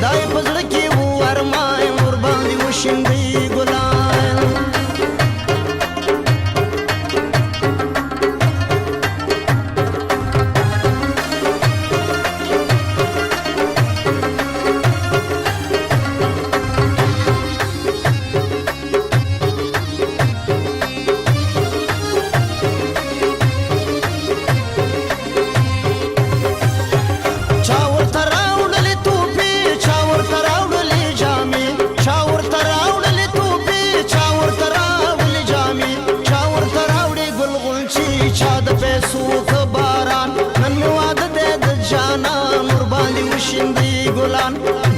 دای پزړه کې و ارمان ور باندې وشیندي ګلان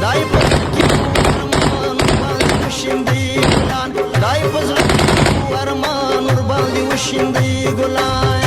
دای پزړه کې ارمان ور باندې وشیندي ګلان دای پزړه کې ارمان ور باندې وشیندي ګلان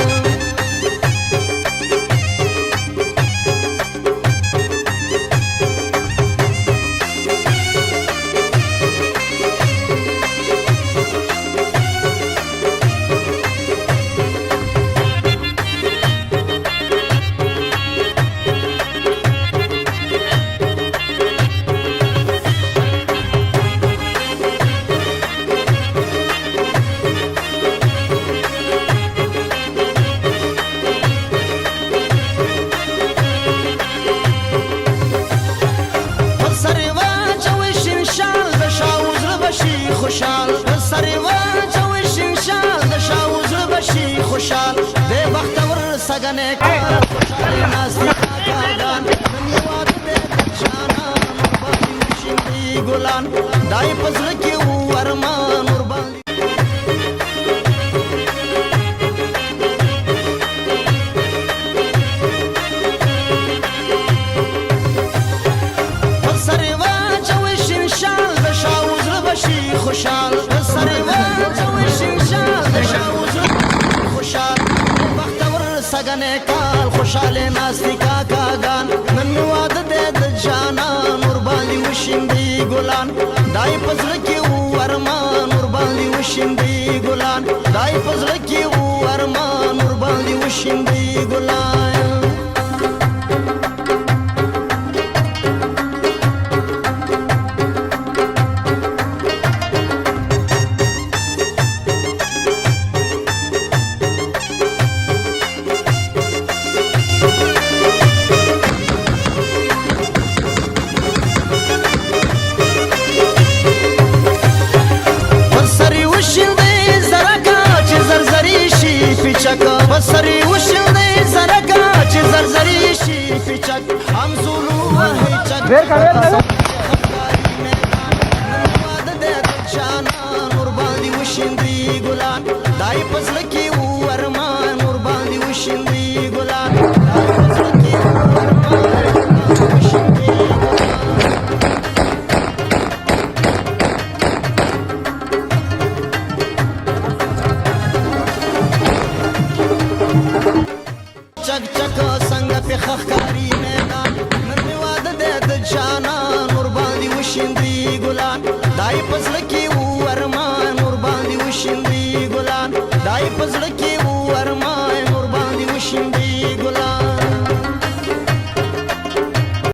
خوشحال سره واچوي شینشال د شاوزړه بشي خوشحال د بختور سګنه کار خوشاله ناسي کاګان ننواد دې جانا باندې وشيندي ګلان دای پزړه کې و ارمان ور باندې سره واچوي شینشال د شاوزړه بشي خوشحال سره واچوي شینشال د شاوزړه خوشحال بختور سګنه کال خوشاله ناستی کاګان نن واده دې د جانان ور باندې وشیندي ګلان دای پزړه کې و ارمان ور باندې وشیندي ګلان دای پزړه کې و ارمان ور باندې وشیندي ګلان بسری وشلدی زرکا چه زرزری شی پیچک هم زولو وحی چک نواد دید جانان ور باندی وشندی گلان دای پزلکی و ارمان ور باندی وشندی گلان دای پزلکی و ارمان ور باندی وشندی چک چک څنګه په خخکاری میدان نن می واده د جانان ور باندې وشیندي ګلان دای پزړه کې